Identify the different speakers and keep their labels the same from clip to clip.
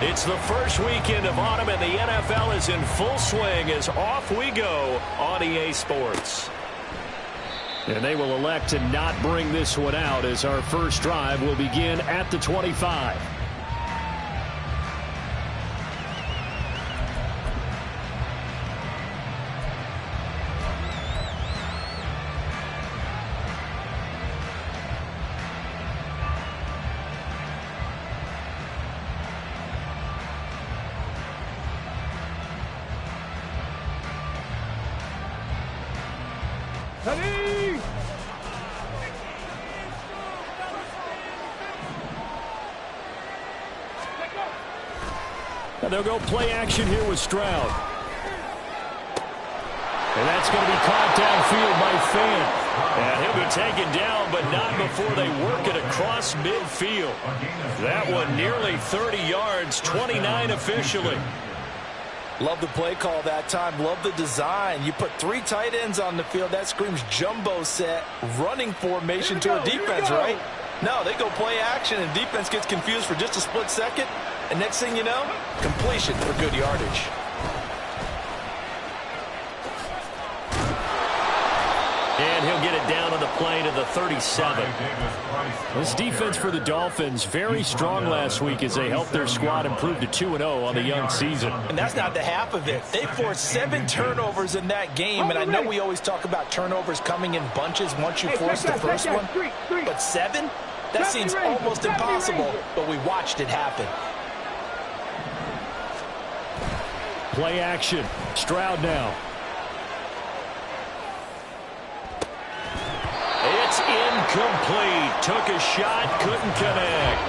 Speaker 1: It's the first weekend of autumn, and the NFL is in full swing as off we go on EA Sports. And they will elect to not bring this one out as our first drive will begin at the 25. And they'll go play action here with Stroud. And that's going to be caught downfield by Fant. And he'll be taken down, but not before they work it across midfield. That one nearly 30 yards, 29 officially.
Speaker 2: Love the play call that time. Love the design. You put 3 tight ends on the field. That screams jumbo set, running formation to a defense, right? No, they go play action, and defense gets confused for just a split second. And next thing you know, completion for good yardage.
Speaker 1: And he'll get it down on the play to the 37. This defense for the Dolphins, very strong last week as they helped their squad improve to 2-0 on the young season.
Speaker 2: And that's not the half of it. They forced 7 turnovers in that game, and I know we always talk about turnovers coming in bunches once you force the first one. But 7? That seems almost impossible, but we watched it happen.
Speaker 1: Play action. Stroud now. It's incomplete. Took a shot, couldn't connect.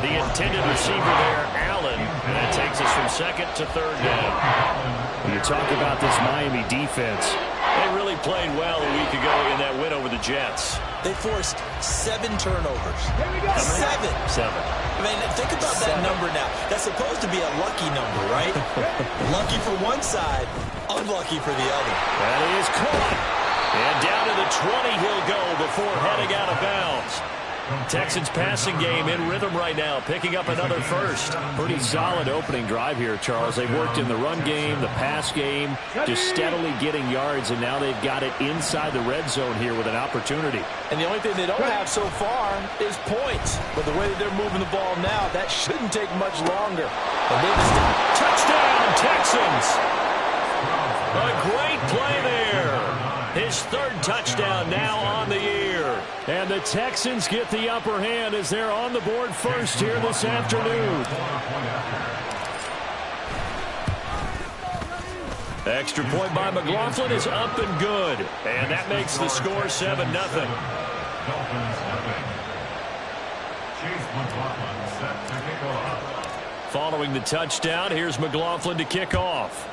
Speaker 1: The intended receiver there, Allen. And that takes us from second to third down. You talk about this Miami defense. They really played well a week ago in that win over the Jets.
Speaker 2: They forced 7 turnovers. 7. I mean, think about that number now. That's supposed to be a lucky number, right? Lucky for one side, unlucky for the other.
Speaker 1: That is caught. And down to the 20 he'll go before heading out of bounds. Texans passing game in rhythm right now, picking up another first. Pretty solid opening drive here, Charles. They've worked in the run game, the pass game, just steadily getting yards, and now they've got it inside the red zone here with an opportunity.
Speaker 2: And the only thing they don't have so far is points. But the way that they're moving the ball now, that shouldn't take much longer. And they just
Speaker 1: touchdown, Texans! A great play there. His 3rd touchdown now on the year. And the Texans get the upper hand as they're on the board first here this afternoon. Extra point by McLaughlin is up and good. And that makes the score 7-0. Following the touchdown, here's McLaughlin to kick off.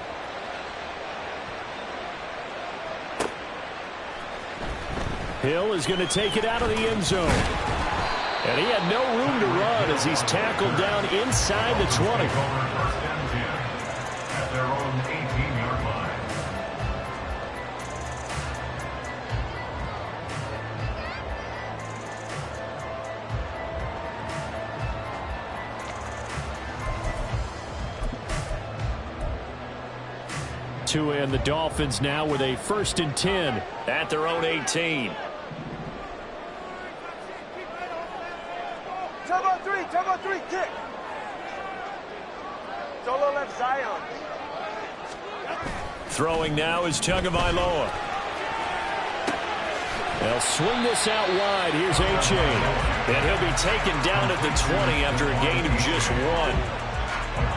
Speaker 1: Hill is going to take it out of the end zone. And he had no room to run as he's tackled down inside the 20. At their own 18-yard line. Tua and the Dolphins now with a 1st and 10 at their own 18.
Speaker 3: Turbo 3, kick. Solo left Zion.
Speaker 1: Throwing now is Tagovailoa. They'll swing this out wide. Here's H.A. And he'll be taken down at the 20 after a gain of just 1.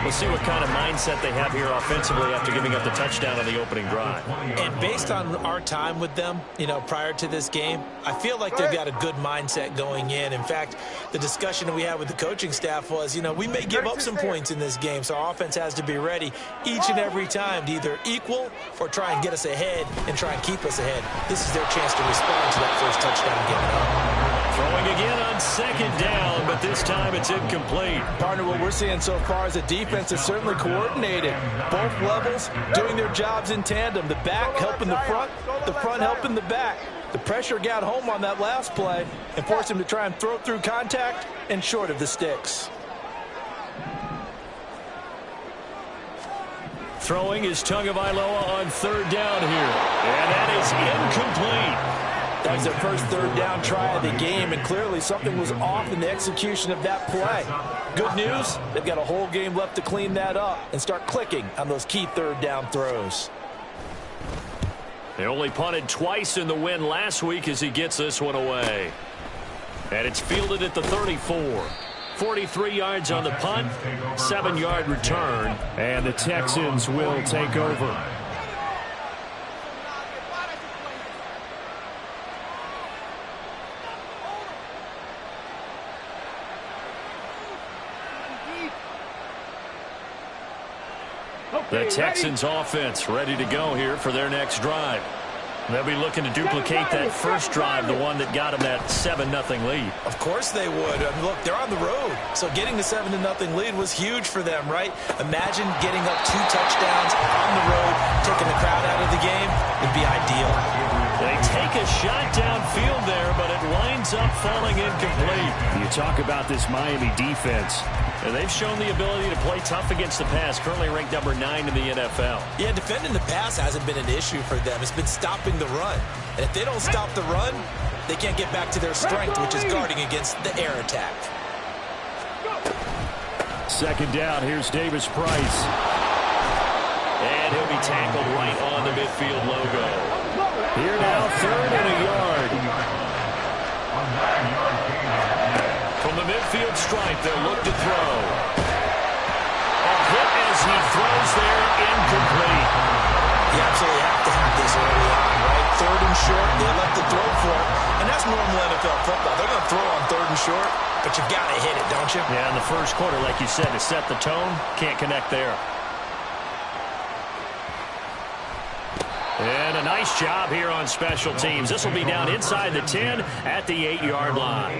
Speaker 1: We'll see what kind of mindset they have here offensively after giving up the touchdown on the opening drive.
Speaker 2: And based on our time with them, prior to this game, I feel like they've got a good mindset going in. In fact, the discussion that we had with the coaching staff was, we may give up some points in this game, so our offense has to be ready each and every time to either equal or try and get us ahead and try and keep us ahead. This is their chance to respond to that first touchdown and get it up.
Speaker 1: Throwing again on 2nd down, but this time it's incomplete.
Speaker 2: Partner, what we're seeing so far is a defense that's certainly coordinated. Both levels doing their jobs in tandem. The back helping the front helping the back. The pressure got home on that last play and forced him to try and throw through contact and short of the sticks.
Speaker 1: Throwing is Tagovailoa on third down here. And that is incomplete.
Speaker 2: That was their first third down try of the game, and clearly something was off in the execution of that play. Good news, they've got a whole game left to clean that up and start clicking on those key third down throws.
Speaker 1: They only punted twice in the win last week as he gets this one away. And it's fielded at the 34. 43 yards on the punt, 7-yard return, and the Texans will take over. The Texans offense ready to go here for their next drive. They'll be looking to duplicate that first drive, the one that got them that 7-0 lead.
Speaker 2: Of course they would. I mean, look, they're on the road. So getting the 7-0 lead was huge for them, right? Imagine getting up 2 touchdowns on the road, taking the crowd out of the game. It'd be ideal.
Speaker 1: They take a shot downfield there, but it winds up falling incomplete. You talk about this Miami defense. And they've shown the ability to play tough against the pass, currently ranked number 9 in the NFL.
Speaker 2: Yeah, defending the pass hasn't been an issue for them. It's been stopping the run. And if they don't stop the run, they can't get back to their strength, which is guarding against the air attack.
Speaker 1: Second down, here's Davis Price. And he'll be tackled right on the midfield logo. Here now, 3rd and a yard. From the midfield stripe, they'll look to throw. A hit as he throws there, incomplete.
Speaker 2: You absolutely have to have this early on, right? 3rd and short, they left the throw for it. And that's normal NFL football. They're going to throw on 3rd and short, but you've got to hit it, don't you?
Speaker 1: Yeah, in the first quarter, like you said, to set the tone, can't connect there. And a nice job here on special teams. This will be down inside the 10 at the 8-yard line.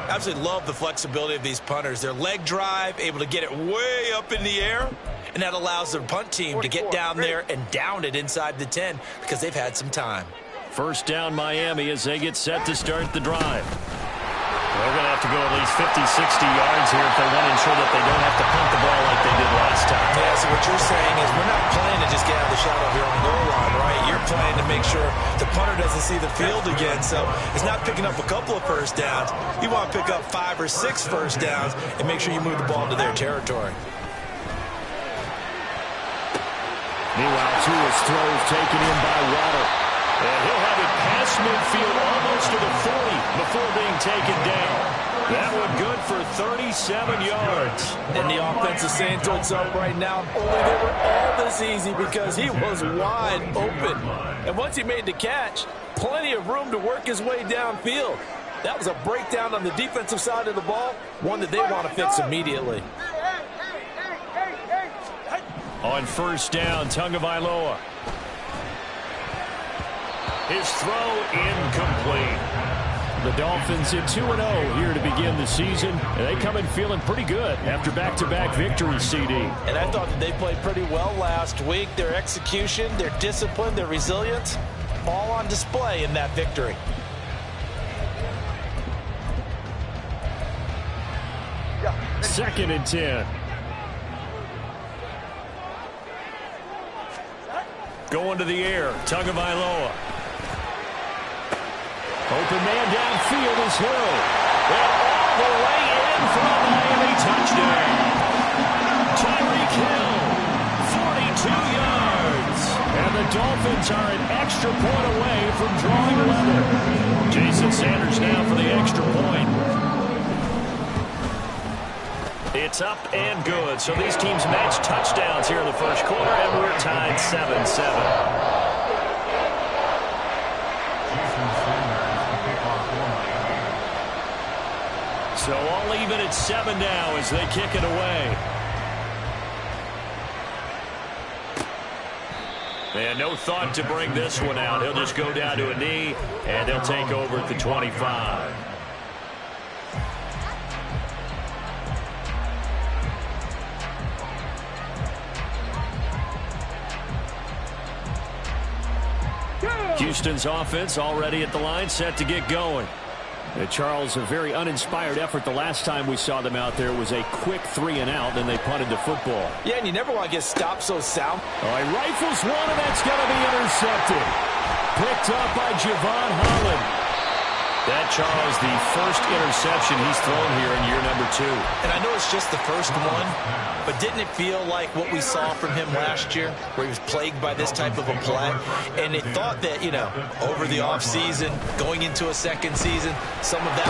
Speaker 2: Absolutely love the flexibility of these punters. Their leg drive, able to get it way up in the air, and that allows their punt team to get down there and down it inside the 10 because they've had some time.
Speaker 1: First down Miami as they get set to start the drive. They're going to have to go at least 50, 60 yards here if they want to ensure that they don't have to punt the ball like they did last time.
Speaker 2: Yeah, so what you're saying is we're not playing to just get out of the shadow of your own goal line, right? You're playing to make sure the punter doesn't see the field again. So it's not picking up a couple of first downs. You want to pick up 5 or 6 first downs and make sure you move the ball into their territory.
Speaker 1: Meanwhile, Tua's throws taken in by Waddle. And he'll have it past midfield almost to the 40 before being taken down. That one good for 37 yards.
Speaker 2: And the offense is saying to itself right now, only they were all this easy because he was wide open. And once he made the catch, plenty of room to work his way downfield. That was a breakdown on the defensive side of the ball, one that they want to fix immediately.
Speaker 1: On first down, Tagovailoa. His throw incomplete. The Dolphins at 2-0 here to begin the season. And they come in feeling pretty good after back-to-back victories, CD.
Speaker 2: And I thought that they played pretty well last week. Their execution, their discipline, their resilience, all on display in that victory.
Speaker 1: Second and 10. Going to the air, Tagovailoa. Open man downfield is Hill. And all the way in for a Miami touchdown. Tyreek Hill, 42 yards. And the Dolphins are an extra point away from drawing level. Jason Sanders now for the extra point. It's up and good. So these teams match touchdowns here in the first quarter, and we're tied 7-7. So all even at 7 now as they kick it away. And no thought to bring this one out. He'll just go down to a knee, and they'll take over at the 25. Houston's offense already at the line, set to get going. Charles, a very uninspired effort the last time we saw them out there was a quick 3-and-out, then they punted the football.
Speaker 2: Yeah, and you never want to get stopped so sound.
Speaker 1: Oh, he rifles one, and that's going to be intercepted. Picked up by Javon Holland. That, Charles, the first interception he's thrown here in year number 2.
Speaker 2: And I know it's just the first one, but didn't it feel like what we saw from him last year, where he was plagued by this type of a play? And they thought that, over the offseason, going into a second season, some of that.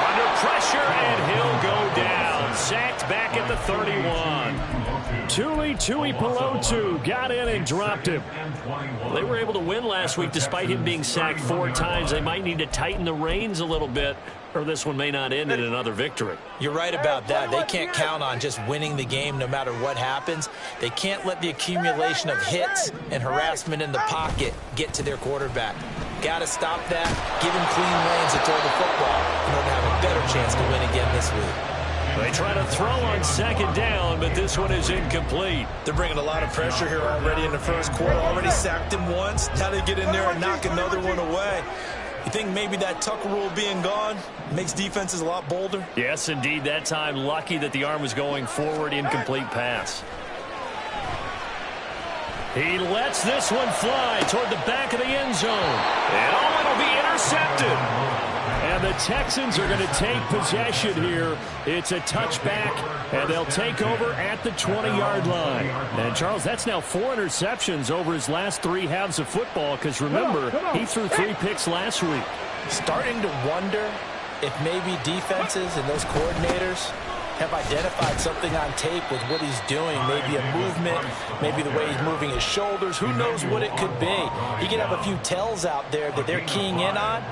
Speaker 1: Under pressure, and he'll go down. Sacked back at the 31. Tuli Tuipulotu got in and dropped him. Well, they were able to win last week despite him being sacked 4 times. They might need to tighten the reins a little bit, or this one may not end in another victory.
Speaker 2: You're right about that. They can't count on just winning the game no matter what happens. They can't let the accumulation of hits and harassment in the pocket get to their quarterback. Got to stop that, give him clean lanes to throw the football in order to have a better chance to win again this week.
Speaker 1: They try to throw on second down, but this one is incomplete.
Speaker 2: They're bringing a lot of pressure here already in the first quarter. Already sacked him once. Now they get in there and knock another one away. You think maybe that Tucker rule being gone makes defenses a lot bolder?
Speaker 1: Yes, indeed. That time, lucky that the arm was going forward, incomplete pass. He lets this one fly toward the back of the end zone. And it'll be intercepted. And the Texans are going to take possession here. It's a touchback, and they'll take over at the 20-yard line. And, Charles, that's now 4 interceptions over his last 3 halves of football, because, remember, he threw 3 picks last week.
Speaker 2: Starting to wonder if maybe defenses and those coordinators have identified something on tape with what he's doing. Maybe a movement, maybe the way he's moving his shoulders. Who knows what it could be? He could have a few tells out there that they're keying in on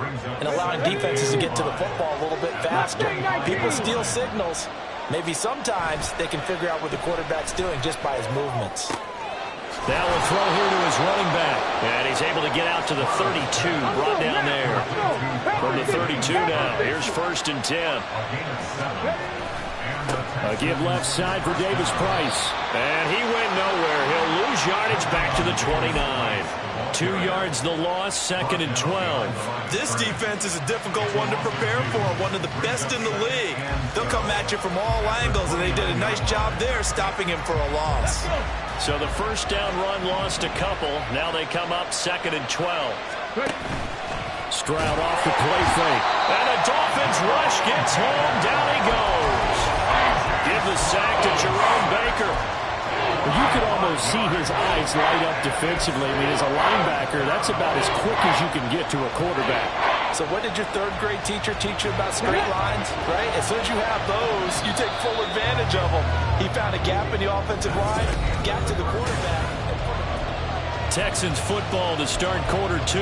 Speaker 2: and allowing defenses to get to the football a little bit faster. People steal signals. Maybe sometimes they can figure out what the quarterback's doing just by his movements.
Speaker 1: That will throw here to his running back. And he's able to get out to the 32. Brought down there. From the 32 now. Here's 1st and 10. A give left side for Davis Price. And he went nowhere. He'll lose yardage back to the 29. 2 yards the loss, 2nd and 12.
Speaker 2: This defense is a difficult one to prepare for, one of the best in the league. They'll come at you from all angles, and they did a nice job there stopping him for a loss.
Speaker 1: So the first down run lost a couple. Now they come up 2nd and 12. Stroud off the play fake. And the Dolphins rush gets home. Down he goes. Give the sack to Jerome Baker. You could almost see his eyes light up defensively. I mean, as a linebacker, that's about as quick as you can get to a quarterback.
Speaker 2: So what did your 3rd grade teacher teach you about straight lines, right? As soon as you have those, you take full advantage of them. He found a gap in the offensive line, got to the quarterback.
Speaker 1: Texans football to start quarter 2,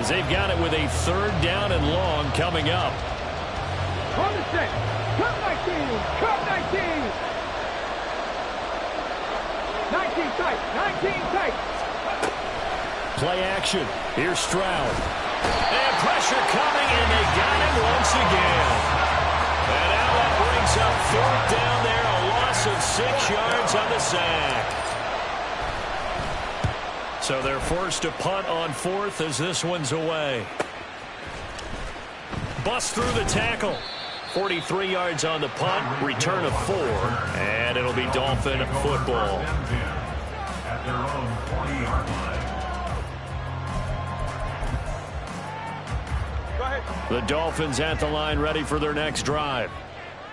Speaker 1: as they've got it with a 3rd down and long coming up.
Speaker 3: On the set. Cut 19. Cut 19. 19 tight. 19 tight.
Speaker 1: Play action. Here's Stroud. And pressure coming, and they got him once again. And now that brings up 4th down there, a loss of 6 yards on the sack. So they're forced to punt on 4th as this one's away. Bust through the tackle. 43 yards on the punt, return of 4, and it'll be Dolphin football. The Dolphins at the line, ready for their next drive.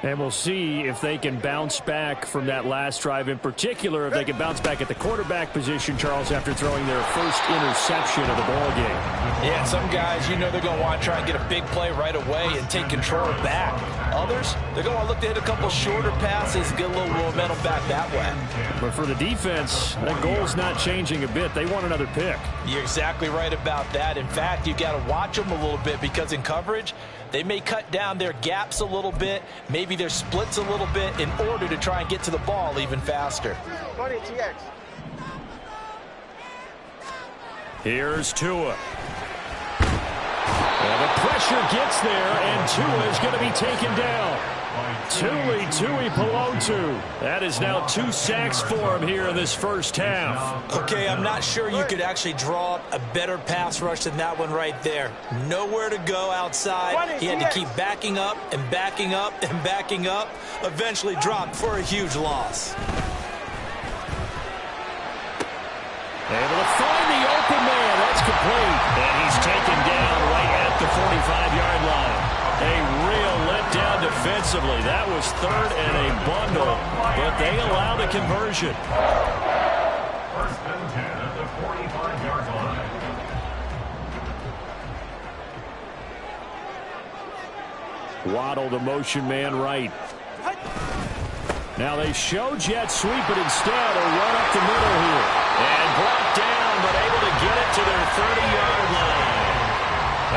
Speaker 1: And we'll see if they can bounce back from that last drive. In particular, if they can bounce back at the quarterback position, Charles, after throwing their first interception of the ball game.
Speaker 2: Yeah, some guys, they're going to want to try and get a big play right away and take control back. Others, they're going to want to look to hit a couple shorter passes, get a little momentum back that way.
Speaker 1: But for the defense, that goal's not changing a bit. They want another pick.
Speaker 2: You're exactly right about that. In fact, you've got to watch them a little bit because in coverage, they may cut down their gaps a little bit, maybe their splits a little bit in order to try and get to the ball even faster.
Speaker 1: Here's Tua. And the pressure gets there, and Tua is going to be taken down. Tuli Tuipulotu. That is now 2 sacks for him here in this first half.
Speaker 2: Okay, I'm not sure you could actually draw up a better pass rush than that one right there. Nowhere to go outside. He had to keep backing up and backing up and backing up. Eventually dropped for a huge loss.
Speaker 1: Able to find the open man. That's complete. And he's taken down right at the 45-yard line. A real letdown defensively. That was 3rd and a bundle, but they allow the conversion.
Speaker 4: First and 10 at the 45-yard line.
Speaker 1: Waddle, the motion man right. Now they show jet sweep, but instead a run up the middle here. And brought down, but able to get it to their 30-yard line.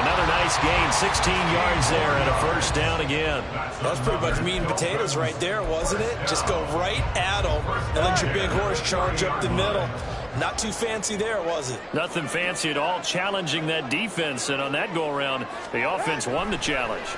Speaker 1: Another nice gain, 16 yards there, and a first down again.
Speaker 2: That was pretty much meat and potatoes right there, wasn't it? Just go right at them and let your big horse charge up the middle. Not too fancy there, was it?
Speaker 1: Nothing fancy at all, challenging that defense, and on that go-around, the offense won the challenge.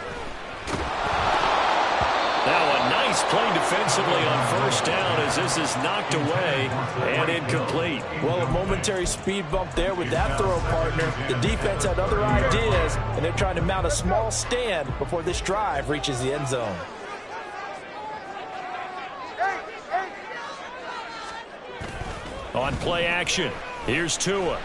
Speaker 1: Now a nice play defensively on first down as this is knocked away and incomplete.
Speaker 2: Well, a momentary speed bump there with that throw, partner. The defense had other ideas, and they're trying to mount a small stand before this drive reaches the end zone.
Speaker 1: On play action, here's Tua.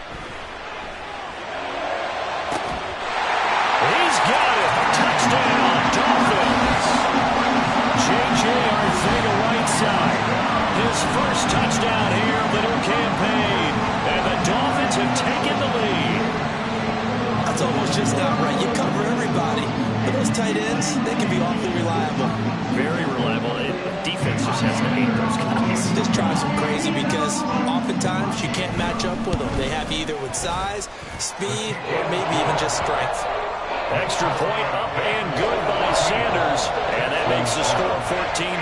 Speaker 1: He's got it. Touchdown, Dolphins. J.J. Arcega-Whiteside. His first touchdown here of the new campaign. And the Dolphins have taken the lead.
Speaker 2: That's almost just outright. You cover everybody. But those tight ends, they can be awfully reliable.
Speaker 1: Very reliable. The defense just has to hate those guys.
Speaker 2: It just drives them crazy because oftentimes you can't match up with them. They have you either with size, speed, or maybe even just strength.
Speaker 1: Extra point up and good by Sanders. And that makes the score 14-7.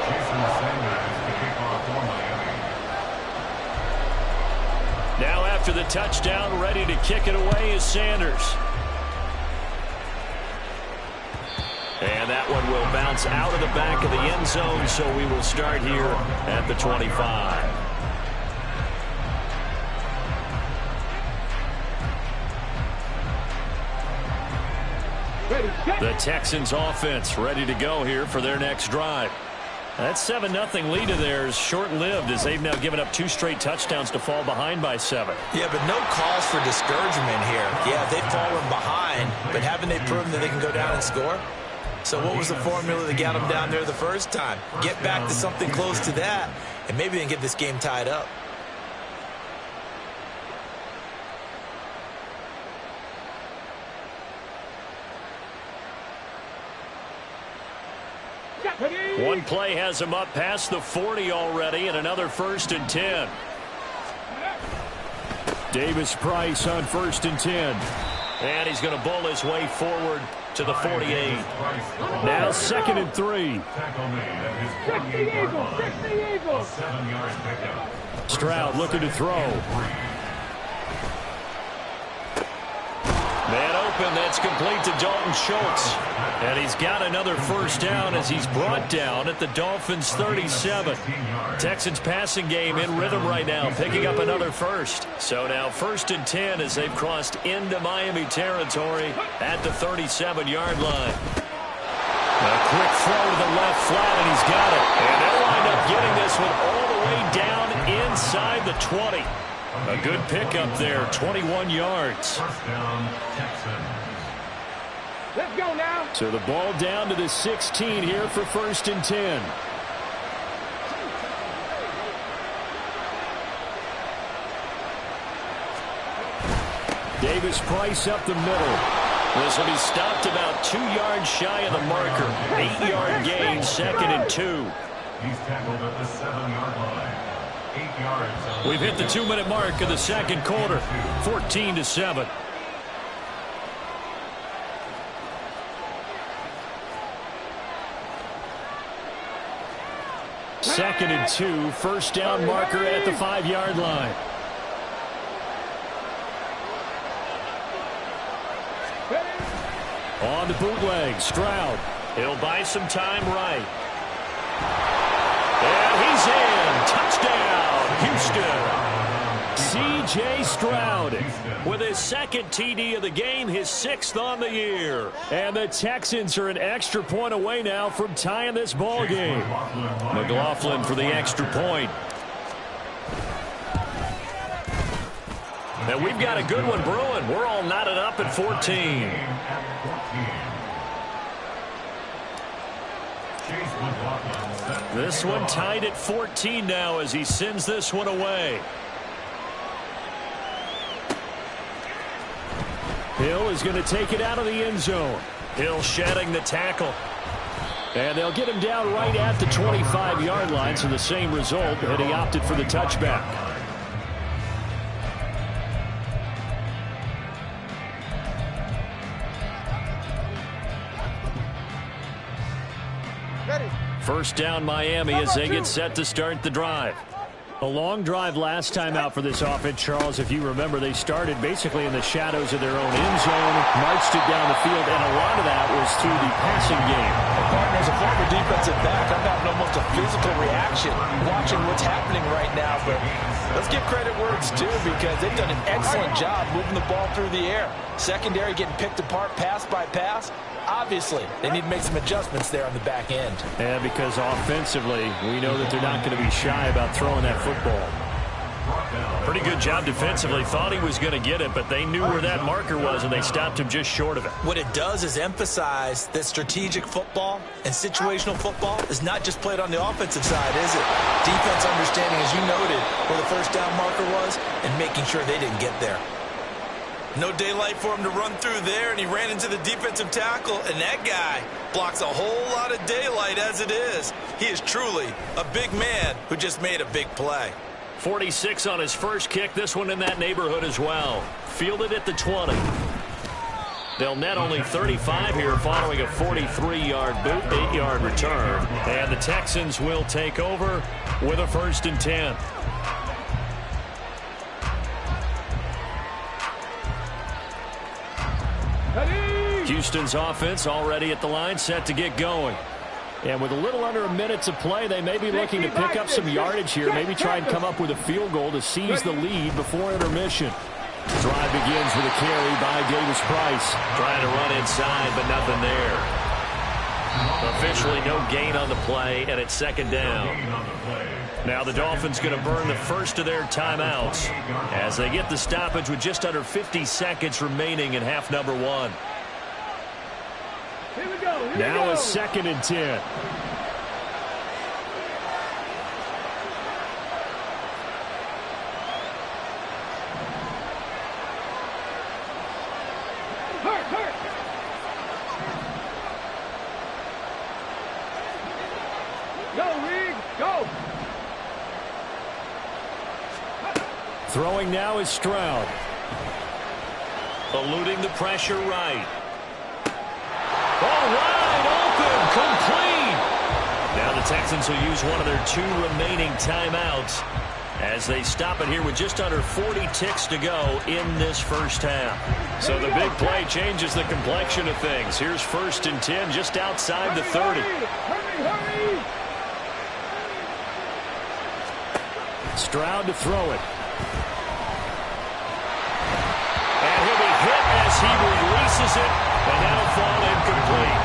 Speaker 4: Jason Sanders to kick off for Miami.
Speaker 1: Now after the touchdown, ready to kick it away is Sanders. And that one will bounce out of the back of the end zone, so we will start here at the 25. The Texans offense ready to go here for their next drive. That 7-0 lead of theirs short-lived as they've now given up 2 straight touchdowns to fall behind by 7.
Speaker 2: Yeah, but no cause for discouragement here. Yeah, they've fallen behind, but haven't they proven that they can go down and score? So what was the formula that got them down there the first time? Get back to something close to that, and maybe they can get this game tied up.
Speaker 1: One play has him up past the 40 already, and another 1st and 10. Davis Price on 1st and 10. And he's going to bull his way forward to the 48. Now 2nd and 3. Stroud looking to throw. Man open, that's complete to Dalton Schultz. And he's got another first down as he's brought down at the Dolphins' 37. Texans passing game in rhythm right now, picking up another first. So now 1st and 10 as they've crossed into Miami territory at the 37-yard line. A quick throw to the left flat, and he's got it. And they'll wind up getting this one all the way down inside the 20. A good pickup there, 21 yards.
Speaker 4: First down, Texans.
Speaker 3: Let's go now.
Speaker 1: So the ball down to the 16 here for 1st and 10. Davis Price up the middle. This will be stopped about 2 yards shy of the marker. 8-yard gain, 2nd and 2.
Speaker 4: He's tackled at the 7-yard line. 8 yards.
Speaker 1: We've hit the 2-minute mark of the second quarter. 14-7. Second and 2, first down marker at the 5-yard line. On the bootleg, Stroud. He'll buy some time right. And he's in. Touchdown, Houston. C.J. Stroud with his second TD of the game, his 6th on the year. And the Texans are an extra point away now from tying this ball game. McLaughlin for the extra point. And we've got a good one brewing. We're all knotted up at 14. This one tied at 14 now as he sends this one away. Hill is going to take it out of the end zone. Hill shedding the tackle. And they'll get him down right at the 25-yard line, so the same result, and he opted for the touchback. First down Miami as they get set to start the drive. A long drive last time out for this offense, Charles. If you remember, they started basically in the shadows of their own end zone, marched it down the field, and a lot of that was through the passing game.
Speaker 2: Partner, as a former defensive back, I'm having almost a physical reaction watching what's happening right now. But let's give credit where it's due because they've done an excellent job moving the ball through the air. Secondary getting picked apart pass by pass. Obviously, they need to make some adjustments there on the back end.
Speaker 1: Yeah, because offensively, we know that they're not going to be shy about throwing that football. Pretty good job defensively. Thought he was going to get it, but they knew where that marker was, and they stopped him just short of it.
Speaker 2: What it does is emphasize that strategic football and situational football is not just played on the offensive side, is it? Defense understanding, as you noted, where the first down marker was and making sure they didn't get there. No daylight for him to run through there, and he ran into the defensive tackle, and that guy blocks a whole lot of daylight as it is. He is truly a big man who just made a big play.
Speaker 1: 46 on his first kick, this one in that neighborhood as well. Fielded at the 20. They'll net only 35 here following a 43-yard boot, 8-yard return. And the Texans will take over with a 1st and 10. Houston's offense already at the line, set to get going. And with a little under a minute to play, they may be looking to pick up some yardage here, maybe try and come up with a field goal to seize the lead before intermission. Drive begins with a carry by Davis Price. Trying to run inside, but nothing there. Officially no gain on the play, and it's 2nd down. Now the Dolphins going to burn the first of their timeouts as they get the stoppage with just under 50 seconds remaining in half number 1.
Speaker 3: Here we go.
Speaker 1: Now it's 2nd and 10.
Speaker 3: Hurt. Go, Reed. Go.
Speaker 1: Throwing now is Stroud. Eluding the pressure right. All wide open, complete. Now the Texans will use one of their 2 remaining timeouts as they stop it here with just under 40 ticks to go in this first half. So the big play changes the complexion of things. Here's 1st and 10 just outside the 30.
Speaker 3: Hurry.
Speaker 1: Stroud to throw it. And he'll be hit as he releases it, and that'll fall incomplete.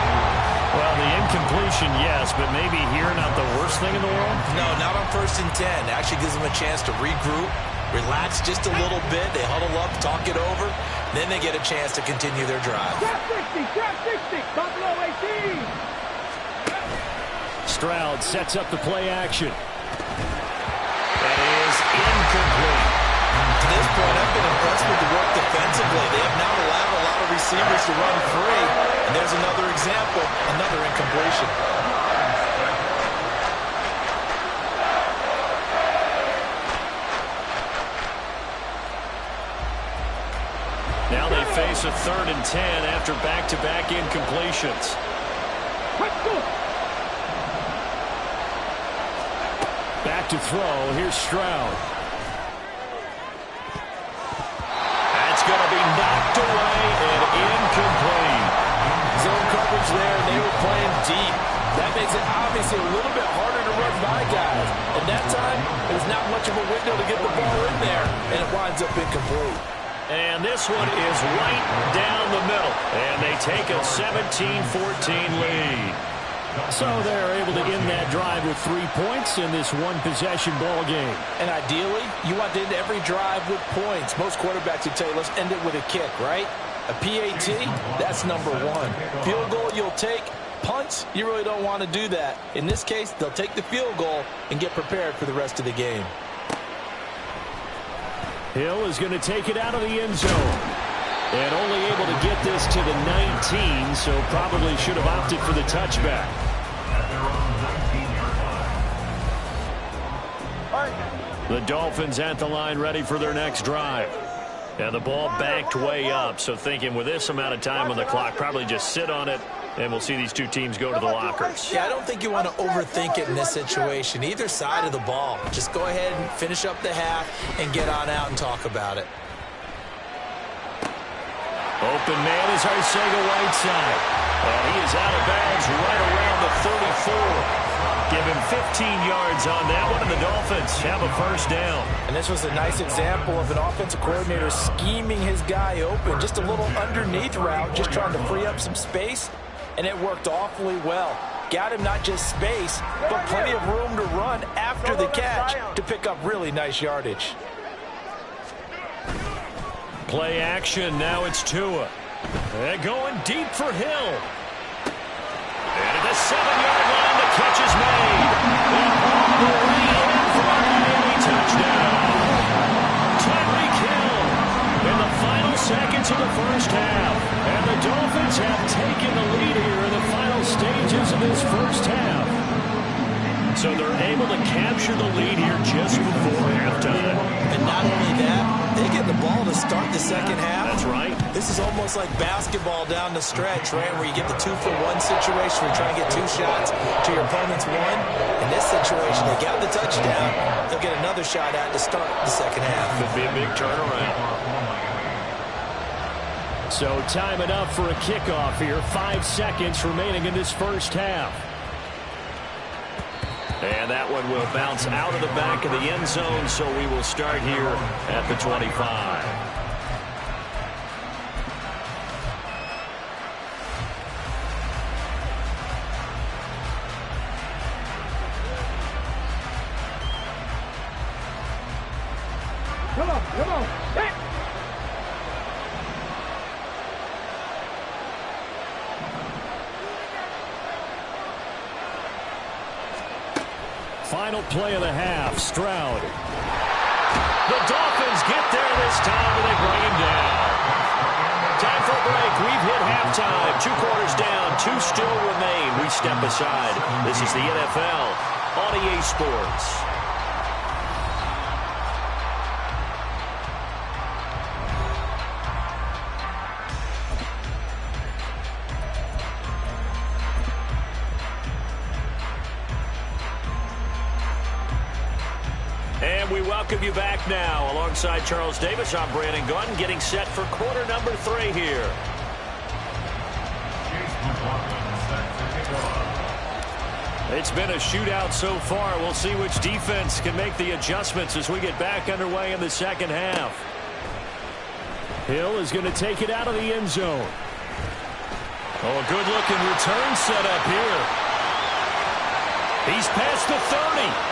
Speaker 1: Well, the incompletion, yes, but maybe here not the worst thing in the world?
Speaker 2: No, not on 1st and 10. It actually gives them a chance to regroup, relax just a little bit. They huddle up, talk it over. Then they get a chance to continue their drive.
Speaker 3: Trap 60. Buffalo 18.
Speaker 1: Stroud sets up the play action. That is incomplete.
Speaker 2: To this point, I've been impressed with the work defensively. They have not allowed a lot of receivers to run free. And there's another example, another incompletion.
Speaker 1: Now they face a 3rd and 10 after back-to-back incompletions. Back to throw. Here's Stroud. That's going to be knocked away and incomplete.
Speaker 2: deep. That makes it obviously a little bit harder to run by guys. And that time, there's not much of a window to get the ball in there, and it winds up incomplete.
Speaker 1: And this one is right down the middle. And they take a 17-14 lead. So they're able to end that drive with 3 points in this one-possession ball game.
Speaker 2: And ideally, you want to end every drive with points. Most quarterbacks would tell you, let's end it with a kick, right? A PAT, that's number one. Field goal you'll take. Punts, you really don't want to do that. In this case, they'll take the field goal and get prepared for the rest of the game.
Speaker 1: Hill is going to take it out of the end zone. And only able to get this to the 19, so probably should have opted for the touchback. The Dolphins at the line ready for their next drive. And the ball backed way up, so thinking with this amount of time on the clock, probably just sit on it, and we'll see these two teams go to the lockers.
Speaker 2: Yeah, I don't think you want to overthink it in this situation. Either side of the ball. Just go ahead and finish up the half and get on out and talk about it.
Speaker 1: Open man is Arcega-Whiteside. And he is out of bounds right around the 34. Give him 15 yards on that one, and the Dolphins have a first down.
Speaker 2: And this was a nice example of an offensive coordinator scheming his guy open. Just a little underneath route, just trying to free up some space, and it worked awfully well. Got him not just space, but plenty of room to run after the catch to pick up really nice yardage.
Speaker 1: Play action, now it's Tua. They're going deep for Hill. And at the 7-yard line, the catch is made. And all the way in for a Miami touchdown. Tyreek Hill in the final seconds of the first half. And the Dolphins have taken the lead here in the final stages of this first half. So they're able to capture the lead here just before halftime.
Speaker 2: And not only that, they get the ball to start the second half.
Speaker 1: That's right.
Speaker 2: This is almost like basketball down the stretch, right, where you get the 2-for-1 situation where you're trying to get 2 shots to your opponent's 1. In this situation, they got the touchdown. They'll get another shot at to start the second half.
Speaker 1: Could be a big turnaround. So time it up for a kickoff here. 5 seconds remaining in this first half. And that one will bounce out of the back of the end zone, so we will start here at the 25.
Speaker 3: Come on. Hey.
Speaker 1: Final play of the half, Stroud. The Dolphins get there this time, and they bring him down. Time for a break. We've hit halftime. 2 quarters down, 2 still remain. We step aside. This is the NFL on EA Sports. And we welcome you back now. Alongside Charles Davis, I'm Brandon Gaudin, getting set for quarter number 3 here. It's been a shootout so far. We'll see which defense can make the adjustments as we get back underway in the second half. Hill is going to take it out of the end zone. Oh, a good-looking return set up here. He's past the 30.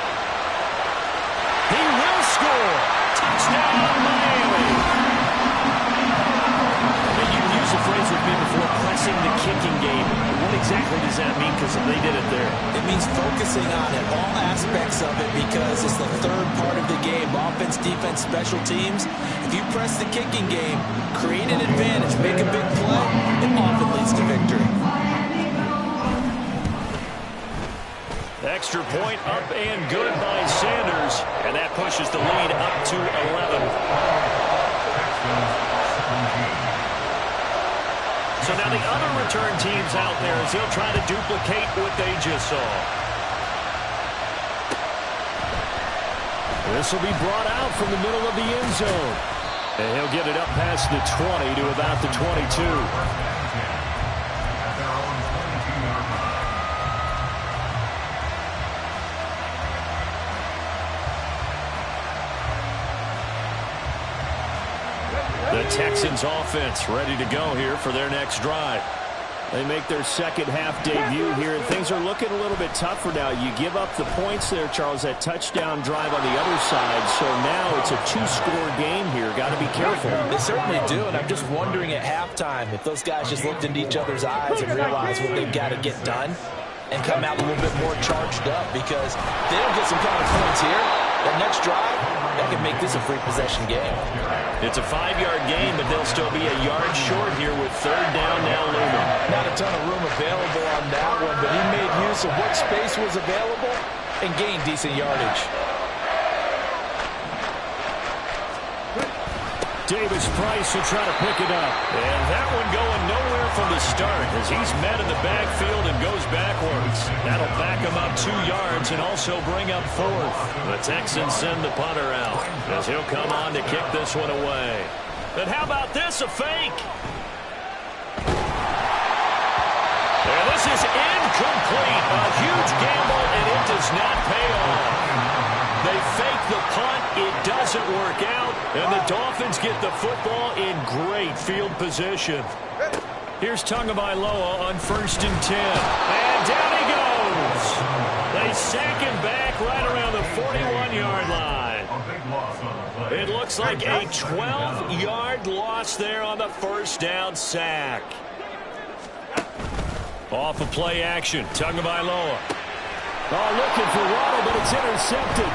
Speaker 1: He will score. Touchdown, Miami. You've used the phrase with me before, pressing the kicking game. What exactly does that mean? Because they did it there.
Speaker 2: It means focusing on it, all aspects of it, because it's the third part of the game. Offense, defense, special teams. If you press the kicking game, create an advantage, make a big play, it often leads to victory.
Speaker 1: Extra point up and good by Sanders. And that pushes the lead up to 11. So now the other return teams out there as they'll try to duplicate what they just saw. This will be brought out from the middle of the end zone. And he'll get it up past the 20 to about the 22. Texans offense ready to go here for their next drive. They make their second half debut here, and things are looking a little bit tougher now. You give up the points there, Charles, that touchdown drive on the other side. So now it's a two-score game here. Got to be careful.
Speaker 2: They certainly do, and I'm just wondering at halftime if those guys just looked into each other's eyes and realized what they've got to get done and come out a little bit more charged up, because if they don't get some kind of points here, that next drive, that can make this a free possession game.
Speaker 1: It's a 5-yard game, but they'll still be a yard short here with third down now looming.
Speaker 2: Not a ton of room available on that one, but he made use of what space was available and gained decent yardage.
Speaker 1: Davis Price will try to pick it up. And that one going nowhere from the start as he's met in the backfield and goes backwards. That'll back him up 2 yards and also bring up fourth. The Texans send the punter out as he'll come on to kick this one away. And how about this, a fake? And this is incomplete. A huge gamble, and it does not pay off. They fake the punt. It doesn't work out. And the Dolphins get the football in great field position. Here's Tagovailoa on 1st and 10. And down he goes. They sack him back right around the 41-yard line. It looks like a 12-yard loss there on the first down sack. Off of play action, Tagovailoa. Oh, looking for Waddle, but it's intercepted.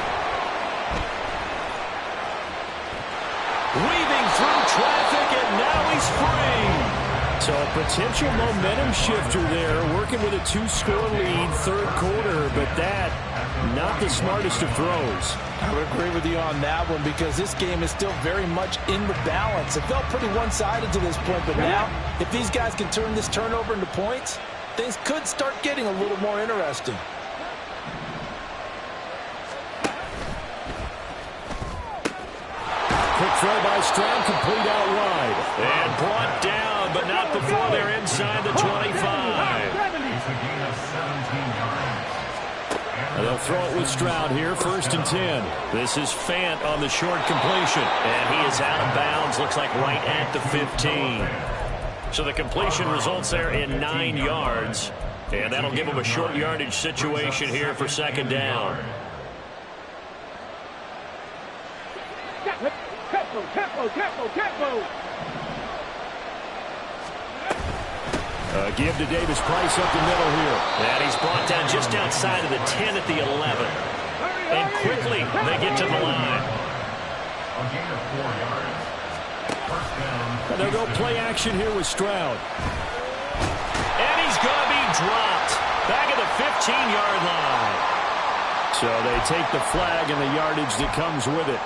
Speaker 1: Weaving through traffic, and now he's free. So a potential momentum shifter there, working with a 2-score lead, third quarter, but that, not the smartest of throws.
Speaker 2: I would agree with you on that one, because this game is still very much in the balance. It felt pretty one-sided to this point, but now, if these guys can turn this turnover into points, things could start getting a little more interesting.
Speaker 1: Quick throw by Stroud, complete out wide. And brought down, but not before they're inside the 25. And they'll throw it with Stroud here, 1st and 10. This is Fant on the short completion. And he is out of bounds, looks like right at the 15. So the completion results there in 9 yards. And that'll give him a short yardage situation here for second down.
Speaker 3: Tempo.
Speaker 1: Give to Davis Price up the middle here. And he's brought down just outside of the 10 at the 11. And quickly they get to the line. And they'll go play action here with Stroud. And he's going to be dropped back at the 15-yard line. So they take the flag and the yardage that comes with it.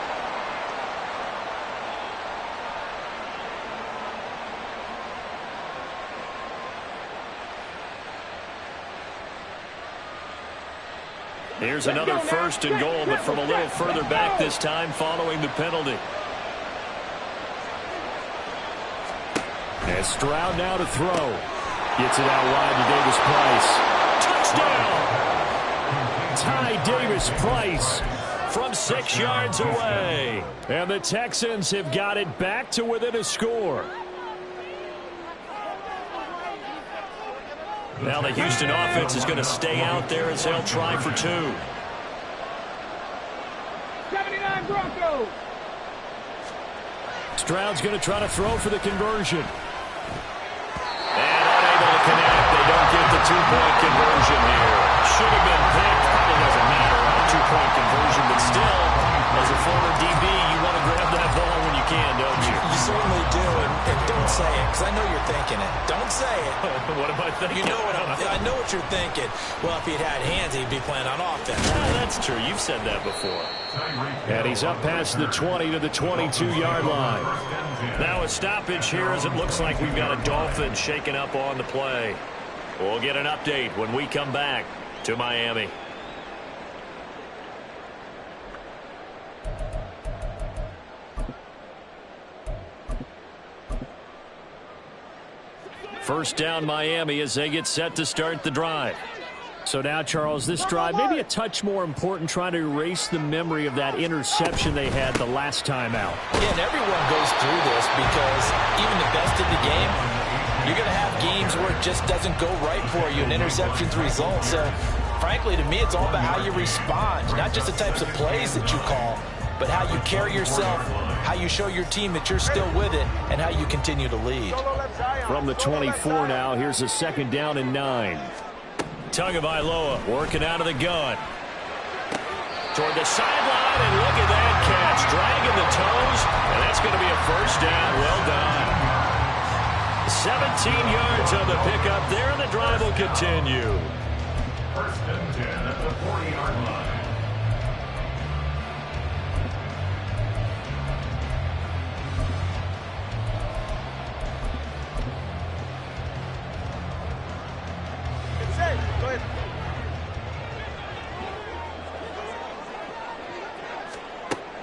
Speaker 1: Here's another 1st and goal, but from a little further back this time following the penalty. And Stroud now to throw. Gets it out wide to Davis Price. Touchdown! Ty Davis Price from 6 yards away. And the Texans have got it back to within a score. Now the Houston offense is going to stay out there as they'll try for 2.
Speaker 3: 79 Broncos.
Speaker 1: Stroud's going to try to throw for the conversion. And unable to connect. They don't get the 2-point conversion here. Should have been picked. Probably doesn't matter on a 2-point conversion, but still, as a former DB, you want to grab that ball when you can, don't you?
Speaker 2: You certainly do, and don't say it, because I know you're thinking it. Don't say it.
Speaker 1: What am I thinking?
Speaker 2: You know what I know what you're thinking. Well, if he'd had hands, he'd be playing on offense.
Speaker 1: That's true. You've said that before. And he's up past the 20 to the 22-yard line. Now a stoppage here as it looks like we've got a Dolphin shaking up on the play. We'll get an update when we come back to Miami. First down Miami as they get set to start the drive. So now, Charles, this drive maybe a touch more important, trying to erase the memory of that interception they had the last time out.
Speaker 2: Yeah, and everyone goes through this because even the best in the game, you're going to have games where it just doesn't go right for you, and interceptions result. So, frankly, to me, it's all about how you respond, not just the types of plays that you call, but how you carry yourself, how you show your team that you're still with it, and how you continue to lead.
Speaker 1: From the 24 now, here's a 2nd down and 9. Tagovailoa working out of the gun. Toward the sideline, and look at that catch. Dragging the toes, and that's going to be a 1st down. Well done. 17 yards on the pickup there, and the drive will continue.
Speaker 4: 1st and 10 at the 40-yard line.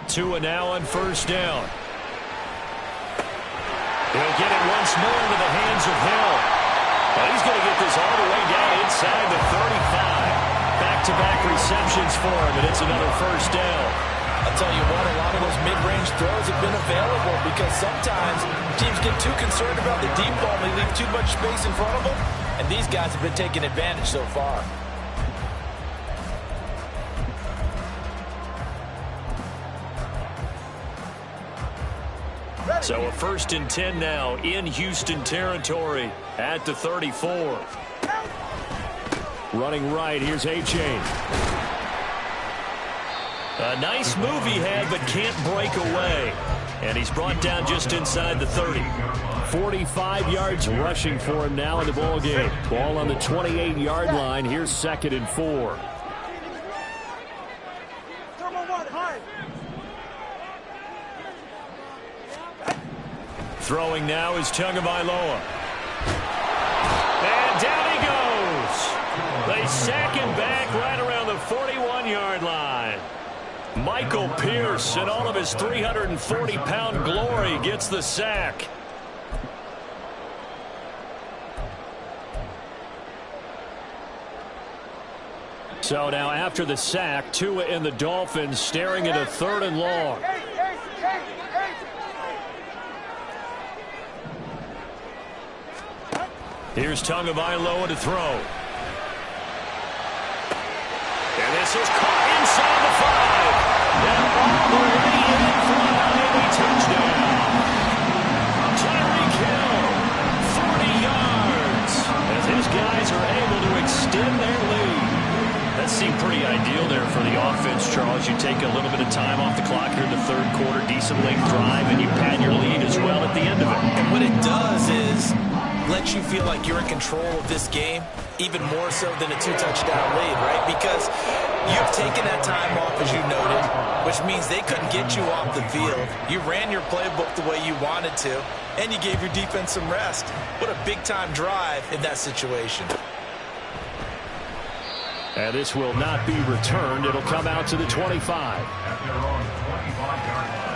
Speaker 1: Tua now on 1st down. He'll get it once more into the hands of Hill. And he's going to get this all the way down inside the 35. Back-to-back receptions for him, and it's another 1st down.
Speaker 2: I'll tell you what, a lot of those mid-range throws have been available because sometimes teams get too concerned about the deep ball and they leave too much space in front of them, and these guys have been taking advantage so far.
Speaker 1: So a 1st and 10 now in Houston territory at the 34. Running right, here's A-Chain. A nice move he had, but can't break away. And he's brought down just inside the 30. 45 yards rushing for him now in the ball game. Ball on the 28-yard line. Here's 2nd and 4. Throwing now is Tagovailoa. And down he goes. They sack him back right around the 41-yard line. Michael Pierce, in all of his 340-pound glory, gets the sack. So now after the sack, Tua and the Dolphins staring at a 3rd and long. Here's Tagovailoa to throw. And this is caught inside the 5. And all the way in for a Miami touchdown. Tyreek Hill, 40 yards. As his guys are able to extend their lead. That seemed pretty ideal there for the offense, Charles. You take a little bit of time off the clock here in the 3rd quarter, decent length drive, and you pad your lead as well at the end of it.
Speaker 2: And what it does is let you feel like you're in control of this game, even more so than a 2-touchdown lead, right? Because you've taken that time off, as you noted, which means they couldn't get you off the field. You ran your playbook the way you wanted to, and you gave your defense some rest. What a big-time drive in that situation.
Speaker 1: And this will not be returned. It'll come out to the 25.
Speaker 4: At their own 25-yard line.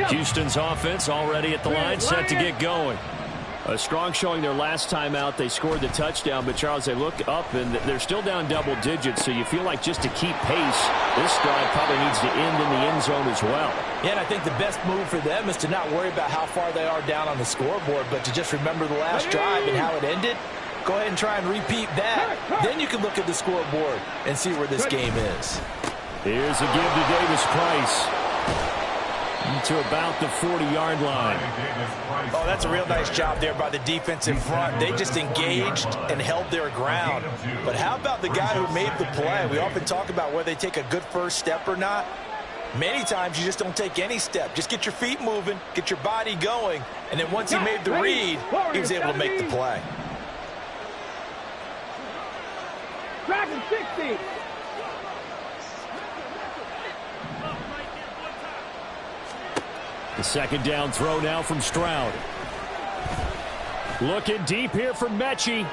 Speaker 1: Houston's offense already at the line, set to get going. A strong showing their last time out. They scored the touchdown, but Charles, they look up and they're still down double digits, so you feel like just to keep pace, this drive probably needs to end in the end zone as well.
Speaker 2: Yeah, and I think the best move for them is to not worry about how far they are down on the scoreboard, but to just remember the last drive and how it ended. Go ahead and try and repeat that. Then you can look at the scoreboard and see where this game is.
Speaker 1: Here's a give to Davis Price. To about the 40-yard line.
Speaker 2: Oh, that's a real nice job there by the defensive front. They just engaged and held their ground. But how about the guy who made the play? We often talk about whether they take a good first step or not. Many times you just don't take any step. Just get your feet moving, get your body going, and then once he made the read, he was able to make the play.
Speaker 3: Dragon 60.
Speaker 1: The 2nd down throw now from Stroud. Looking deep here from Mechie.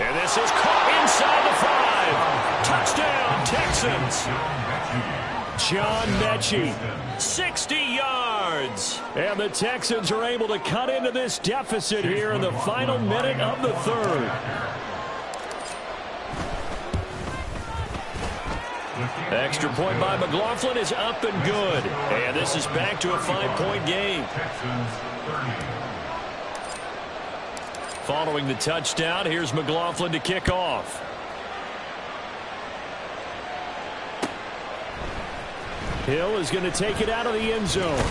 Speaker 1: And this is caught inside the 5. Touchdown, Texans. John Mechie, 60 yards. And the Texans are able to cut into this deficit here in the final minute of the third. Extra point by McLaughlin is up and good. And this is back to a 5-point game. Following the touchdown, here's McLaughlin to kick off. Hill is going to take it out of the end zone.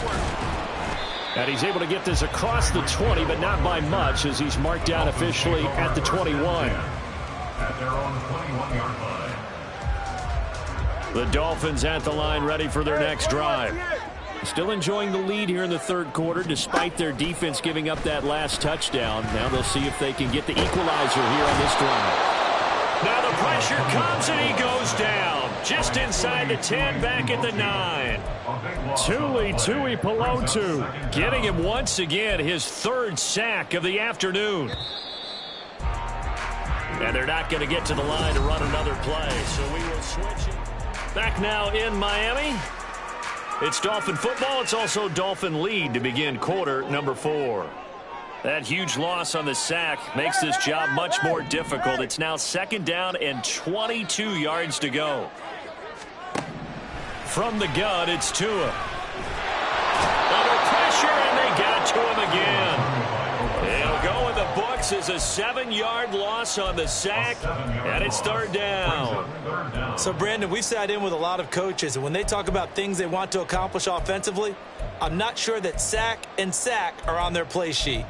Speaker 1: And he's able to get this across the 20, but not by much, as he's marked down officially at the 21.
Speaker 4: At their own 21-yard line.
Speaker 1: The Dolphins at the line, ready for their next drive. Still enjoying the lead here in the third quarter, despite their defense giving up that last touchdown. Now they'll see if they can get the equalizer here on this drive. Now the pressure comes, and he goes down. Just inside the 10, back at the 9. Tuli Tuipulotu getting him once again his third sack of the afternoon. And they're not going to get to the line to run another play, so we will switch it. Back now in Miami. It's Dolphin football. It's also Dolphin lead to begin quarter number 4. That huge loss on the sack makes this job much more difficult. It's now 2nd down and 22 yards to go. From the gun, it's Tua. Under pressure, and they got to him again. It'll go in the books as a 7-yard loss on the sack, and it's 3rd down.
Speaker 2: So, Brandon, we've sat in with a lot of coaches, and when they talk about things they want to accomplish offensively, I'm not sure that sack and sack are on their play sheet.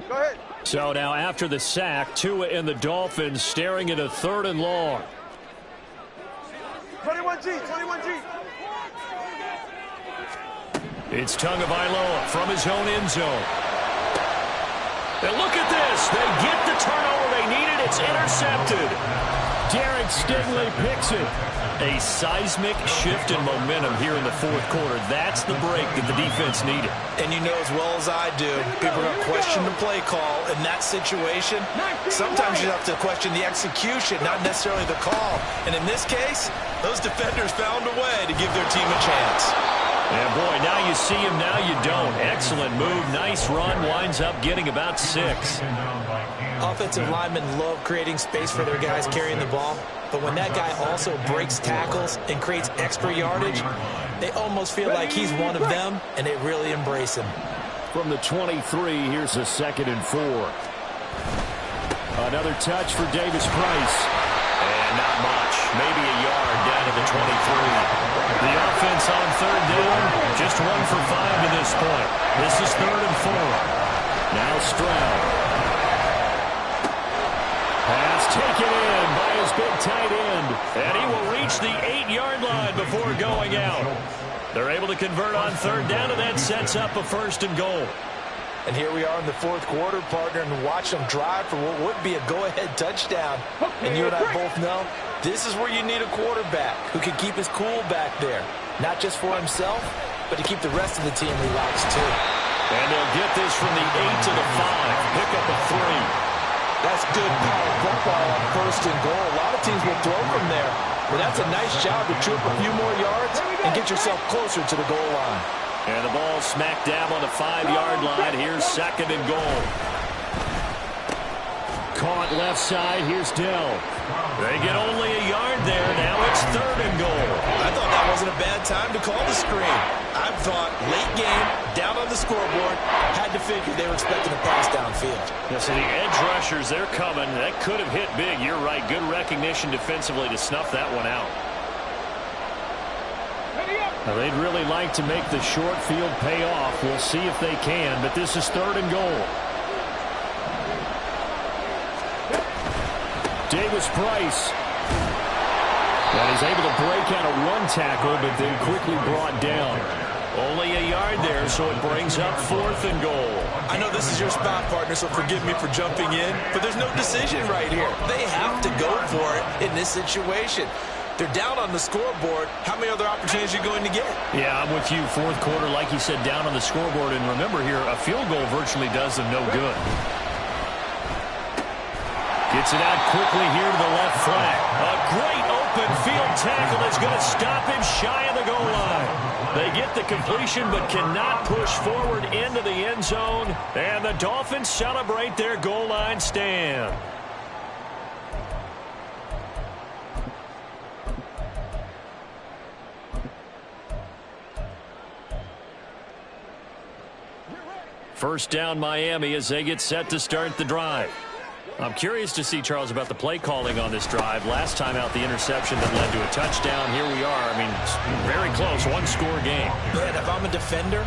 Speaker 3: Go ahead.
Speaker 1: So now after the sack, Tua and the Dolphins staring at a 3rd and long.
Speaker 3: 21G, 21G.
Speaker 1: It's Tagovailoa from his own end zone. And look at this. They get the turnover they needed. It's intercepted. Derek Stingley picks it. A seismic shift in momentum here in the 4th quarter. That's the break that the defense needed.
Speaker 2: And you know as well as I do, people are going to question the play call in that situation. Sometimes you have to question the execution, not necessarily the call. And in this case, those defenders found a way to give their team a chance.
Speaker 1: And boy, now you see him, now you don't. Excellent move, nice run, winds up getting about 6.
Speaker 2: Offensive linemen love creating space for their guys carrying the ball, but when that guy also breaks tackles and creates extra yardage, they almost feel like he's one of them, and they really embrace him.
Speaker 1: From the 23, here's a 2nd and 4. Another touch for Davis Price. And not much, maybe a yard down to the 23. The offense on 3rd down, just 1 for 5 to this point. This is 3rd and 4. Now Stroud. Pass taken in by his big tight end. And he will reach the 8-yard line before going out. They're able to convert on 3rd down, and that sets up a 1st and goal.
Speaker 2: And here we are in the 4th quarter, partner, and watch them drive for what would be a go-ahead touchdown. And you and I both know this is where you need a quarterback who can keep his cool back there. Not just for himself, but to keep the rest of the team relaxed too.
Speaker 1: And they'll get this from the 8 to the 5. Pick up a 3.
Speaker 2: That's good power football on 1st and goal. A lot of teams will throw from there. But that's a nice job to chew up a few more yards and get yourself closer to the goal line.
Speaker 1: And the ball smack dab on the 5-yard line. Here's 2nd and goal. Caught left side. Here's Dell. They get only a yard there. Now it's 3rd and goal.
Speaker 2: I thought that wasn't a bad time to call the screen. I thought late game, down on the scoreboard, had to figure they were expecting a pass downfield.
Speaker 1: Yeah, so the edge rushers, they're coming. That could have hit big. You're right. Good recognition defensively to snuff that one out. Now, they'd really like to make the short field pay off. We'll see if they can, but this is 3rd and goal. Davis Price. And he's able to break out of 1 tackle, but then quickly brought down. Only a yard there, so it brings up 4th and goal.
Speaker 2: I know this is your spot, partner, so forgive me for jumping in, but there's no decision right here. They have to go for it in this situation. They're down on the scoreboard. How many other opportunities are you going to get?
Speaker 1: Yeah, I'm with you. Fourth quarter, like you said, down on the scoreboard. And remember here, a field goal virtually does them no good. Gets it out quickly here to the left flank. A great open field tackle is going to stop him shy of the goal line. They get the completion but cannot push forward into the end zone. And the Dolphins celebrate their goal line stand. First down, Miami, as they get set to start the drive. I'm curious to see, Charles, about the play calling on this drive. Last time out, the interception that led to a touchdown. Here we are. I mean, very close, one-score game.
Speaker 2: Man, if I'm a defender,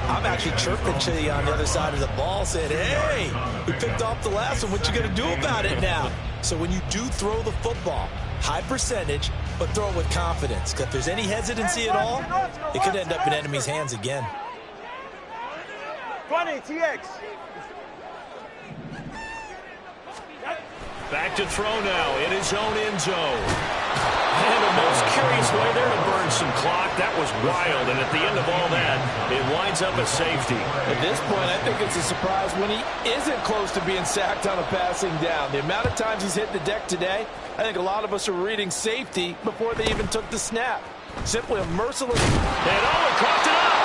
Speaker 2: I'm actually chirping to you on the other side of the ball, saying, hey, we picked off the last one. What you going to do about it now? So when you do throw the football, high percentage, but throw it with confidence. Because if there's any hesitancy at all, it could end up in enemy's hands again.
Speaker 3: 20, TX.
Speaker 1: Back to throw now in his own end zone. And the most curious way there to burn some clock. That was wild, and at the end of all that, it winds up a safety.
Speaker 5: At this point, I think it's a surprise when he isn't close to being sacked on a passing down. The amount of times he's hit the deck today, I think a lot of us are reading safety before they even took the snap. Simply a merciless...
Speaker 1: And he coughed it up.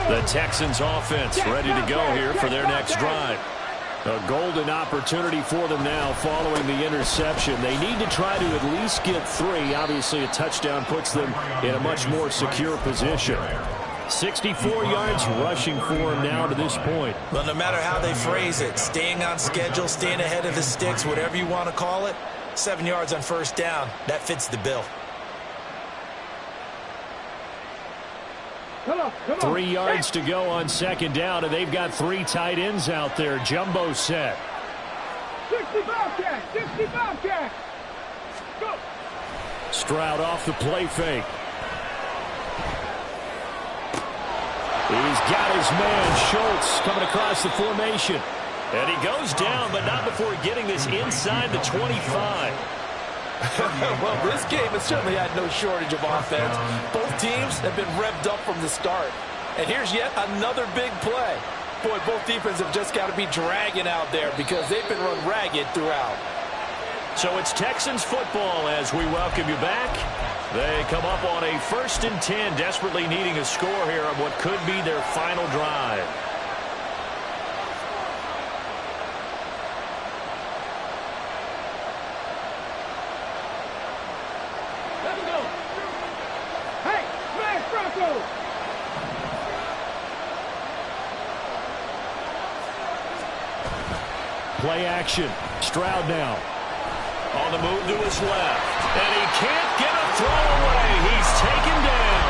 Speaker 1: The Texans offense ready to go here for their next drive. A golden opportunity for them now following the interception. They need to try to at least get 3. Obviously, a touchdown puts them in a much more secure position. 64 yards rushing for him now to this point.
Speaker 2: Well, no matter how they phrase it, staying on schedule, staying ahead of the sticks, whatever you want to call it, 7 yards on first down, that fits the bill.
Speaker 1: 3 yards to go on second down, and they've got 3 tight ends out there. Jumbo set.
Speaker 3: 60 Bobcat, 60 Bobcat. Go.
Speaker 1: Stroud off the play fake. He's got his man, Schultz, coming across the formation. And he goes down, but not before getting this inside the 25.
Speaker 5: Well, this game has certainly had no shortage of offense. Both teams have been revved up from the start. And here's yet another big play. Boy, both defenses have just got to be dragging out there because they've been run ragged throughout.
Speaker 1: So it's Texans football as we welcome you back. They come up on a 1st and 10, desperately needing a score here on what could be their final drive. Play action. Stroud now. On the move to his left. And he can't get a throw away. He's taken down.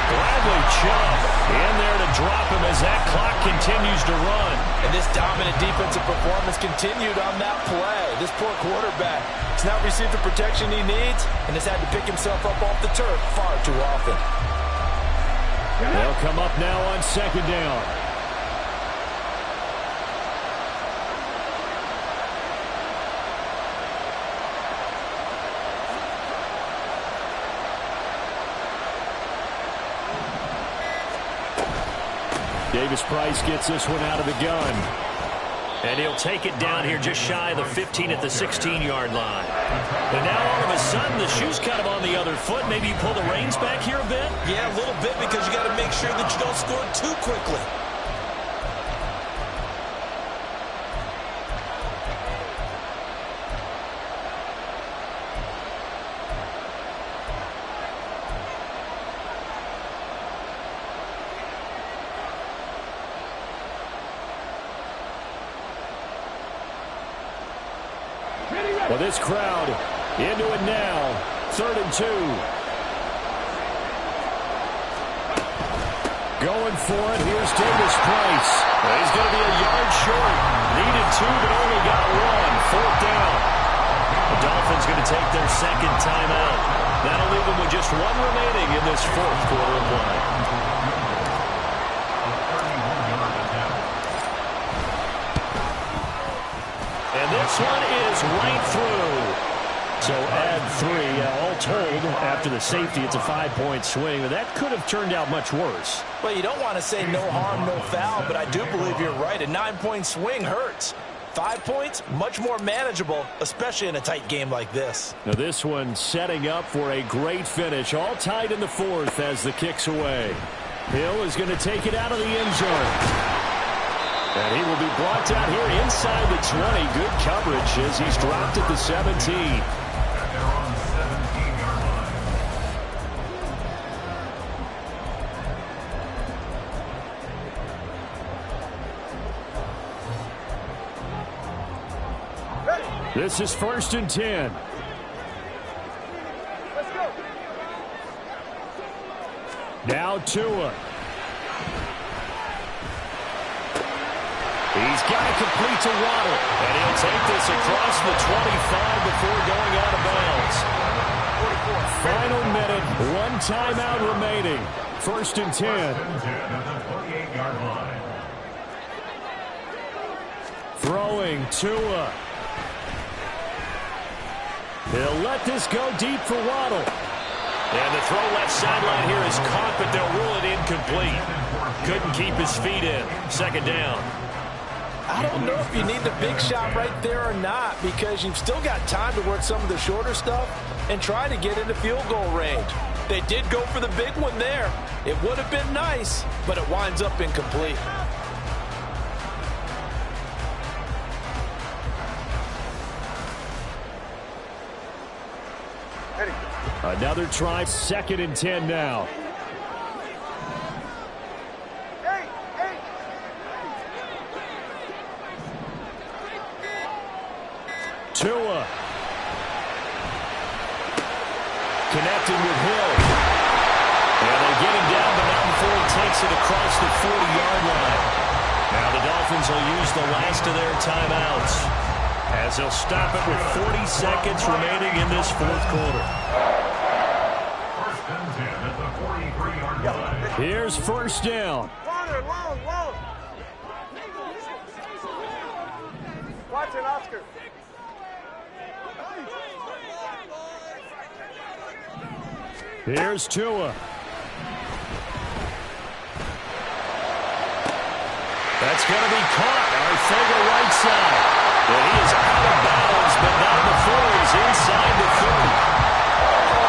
Speaker 1: Bradley Chubb in there to drop him as that clock continues to run.
Speaker 5: And this dominant defensive performance continued on that play. This poor quarterback has not received the protection he needs and has had to pick himself up off the turf far too often.
Speaker 1: They'll come up now on second down. Davis-Price gets this one out of the gun. And he'll take it down here just shy of the 15 at the 16-yard line. And now all of a sudden the shoe's kind of on the other foot. Maybe you pull the reins back here a bit?
Speaker 2: Yeah, a little bit because you got to make sure that you don't score too quickly.
Speaker 1: Well, this crowd into it now. 3rd and 2. Going for it. Here's Davis-Price. He's going to be a yard short. Needed 2, but only got 1. 4th down. The Dolphins going to take their second timeout. That'll leave them with just one remaining in this fourth quarter of play. And this one is right through. So add 3. All told, after the safety, it's a 5-point swing. But that could have turned out much worse.
Speaker 2: Well, you don't want to say no harm, no foul, but I do believe you're right. A 9-point swing hurts. 5 points, much more manageable, especially in a tight game like this.
Speaker 1: Now this one setting up for a great finish. All tied in the fourth as the kick's away. Hill is going to take it out of the end zone. And he will be brought down here inside the 20. Good coverage as he's dropped at the 17.
Speaker 4: They're on the 17-yard line.
Speaker 1: This is 1st and 10.
Speaker 3: Let's go.
Speaker 1: Now Tua. He's got to complete to Waddle. And he'll take this across the 25 before going out of bounds. Final minute, 1 timeout remaining. 1st and 10.
Speaker 4: 1st and 10 at the 48-yard line.
Speaker 1: Throwing Tua. He'll let this go deep for Waddle. And the throw left sideline here is caught, but they'll rule it incomplete. Couldn't keep his feet in. 2nd down.
Speaker 2: I don't know if you need the big shot right there or not, because you've still got time to work some of the shorter stuff and try to get into field goal range. They did go for the big one there. It would have been nice, but it winds up incomplete.
Speaker 1: Another try, 2nd and 10 now. Tua. Connecting with Hill. And they get him down, but not before he takes it across the 40-yard line. Now the Dolphins will use the last of their timeouts as they'll stop it with 40 seconds remaining in this fourth quarter.
Speaker 4: 1st and 10 at the 43-yard line.
Speaker 1: Here's 1st down.
Speaker 3: Long. Watch it, Oscar.
Speaker 1: Here's Tua. That's going to be caught. Arcega right side. And he is out of bounds, but not before he's inside the 30.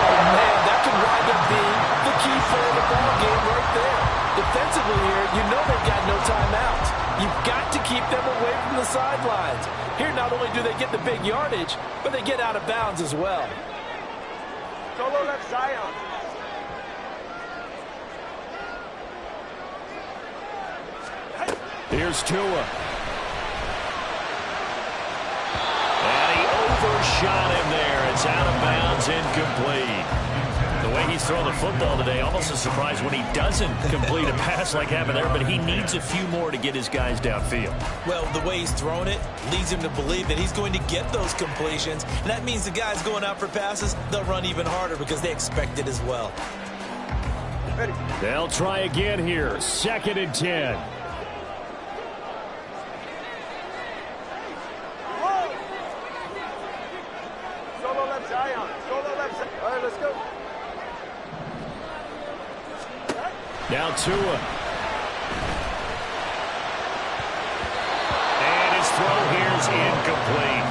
Speaker 2: Oh, man, that could wind up being the key play of the ball game right there. Defensively here, you know they've got no timeouts. You've got to keep them away from the sidelines. Here, not only do they get the big yardage, but they get out of bounds as well.
Speaker 3: Solo left Zion.
Speaker 1: Here's Tua. And he overshot him there. It's out of bounds, incomplete. The way he's throwing the football today, almost a surprise when he doesn't complete a pass like happened there, but he needs a few more to get his guys downfield.
Speaker 2: Well, the way he's thrown it leads him to believe that he's going to get those completions, and that means the guys going out for passes, they'll run even harder because they expect it as well.
Speaker 1: They'll try again here. 2nd and 10.
Speaker 3: Solo left Zion. All right, let's go.
Speaker 1: Now Tua. And his throw here is incomplete.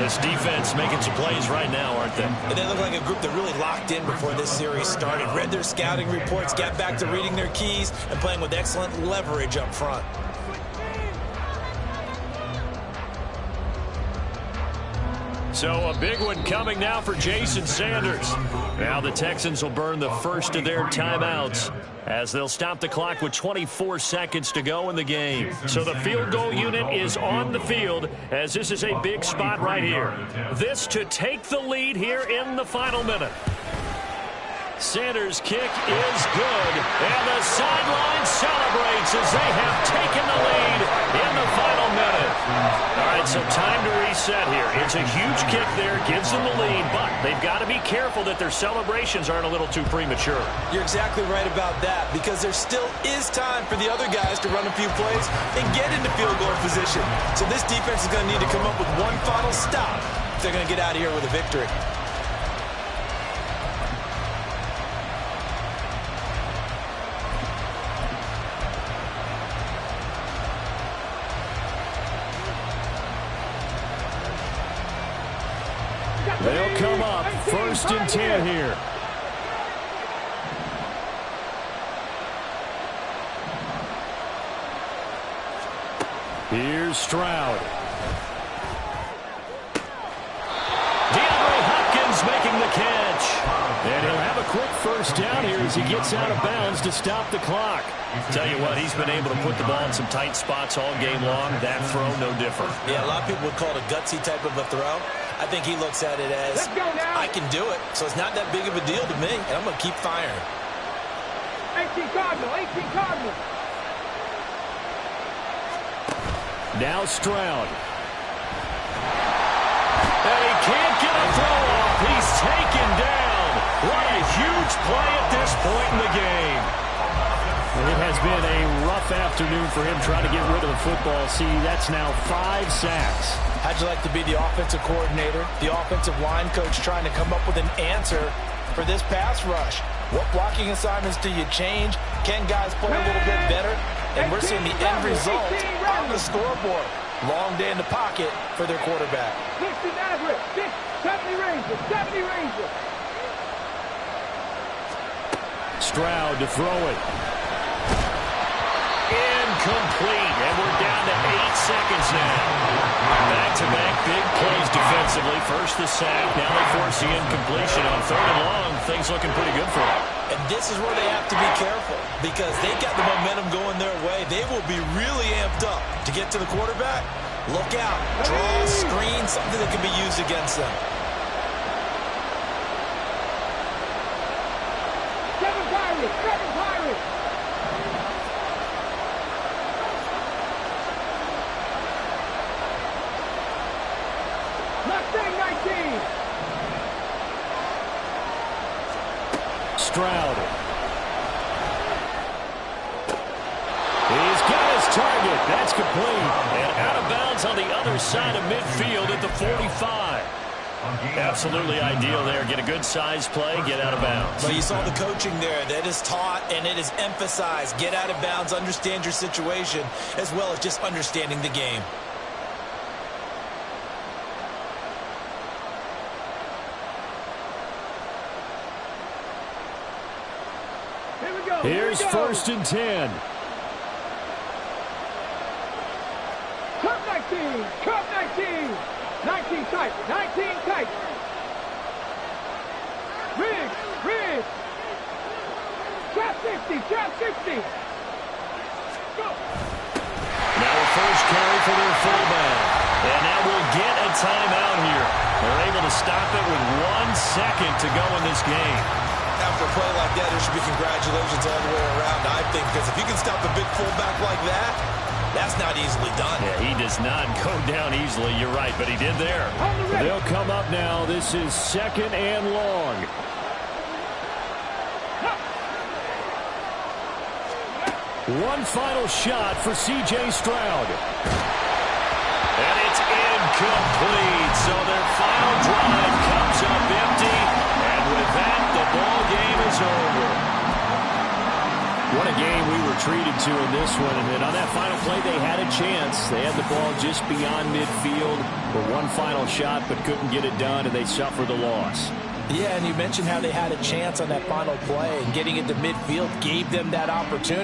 Speaker 1: This defense making some plays right now, aren't they?
Speaker 2: And they look like a group that really locked in before this series started. Read their scouting reports, got back to reading their keys, and playing with excellent leverage up front.
Speaker 1: So a big one coming now for Jason Sanders. Now the Texans will burn the first of their timeouts as they'll stop the clock with 24 seconds to go in the game. So the field goal unit is on the field as this is a big spot right here. This to take the lead here in the final minute. Sanders' kick is good, and the sideline celebrates as they have taken the lead in the final minute. All right, right, so time to reset here. It's a huge kick there, gives them the lead, but they've got to be careful that their celebrations aren't a little too premature.
Speaker 2: You're exactly right about that, because there still is time for the other guys to run a few plays and get into field goal position. So this defense is going to need to come up with one final stop if they're going to get out of here with a victory.
Speaker 1: They'll come up 1st and 10 here. Here's Stroud. DeAndre Hopkins making the catch. And he'll have a quick first down here as he gets out of bounds to stop the clock. Tell you what, he's been able to put the ball in some tight spots all game long. That throw, no different.
Speaker 2: Yeah, a lot of people would call it a gutsy type of a throw. I think he looks at it as, I can do it, so it's not that big of a deal to me, and I'm going to keep firing.
Speaker 3: 18 Cardinal.
Speaker 1: Now Stroud. And he can't get a throw off. He's taken down. What a huge play at this point in the game. It has been a rough afternoon for him trying to get rid of the football. See, that's now 5 sacks.
Speaker 2: How'd you like to be the offensive coordinator, the offensive line coach, trying to come up with an answer for this pass rush? What blocking assignments do you change? Can guys play a little bit better? And we're seeing the end result on the scoreboard. Long day in the pocket for their quarterback.
Speaker 3: 60 average, 70 Ranger.
Speaker 1: Stroud to throw it. Incomplete, and we're down to 8 seconds now. Back-to-back big plays defensively. First the sack, now they force the incompletion on 3rd and long. Things looking pretty good for them.
Speaker 2: And this is where they have to be careful, because they got the momentum going their way. They will be really amped up to get to the quarterback. Look out. Draw, screen, something that can be used against them.
Speaker 3: 7 Pirates. Mustang 19.
Speaker 1: Stroud. He's got his target. That's complete. And out of bounds on the other side of midfield at the 45. Absolutely ideal there. Get a good size play, get out of bounds.
Speaker 2: But you saw the coaching there. That is taught and it is emphasized. Get out of bounds, understand your situation, as well as just understanding the game.
Speaker 1: Here's 1st and 10.
Speaker 3: Cup 19. 19 tight. Riggs. Trap 50. Go.
Speaker 1: Now a first carry for their fullback. And now we'll get a timeout here. They're able to stop it with 1 second to go in this game.
Speaker 2: After a play like that, there should be congratulations all the way around, I think, because if you can stop a big fullback like that, that's not easily done.
Speaker 1: Yeah, he does not go down easily. You're right, but he did there. They'll come up now. This is 2nd and long. One final shot for C.J. Stroud. And it's incomplete. So their final drive comes up empty. And with that, the ball game is over. What a game we were treated to in this one. And then on that final play, they had a chance. They had the ball just beyond midfield for one final shot, but couldn't get it done, and they suffered the loss.
Speaker 2: Yeah, and you mentioned how they had a chance on that final play, and getting into midfield gave them that opportunity.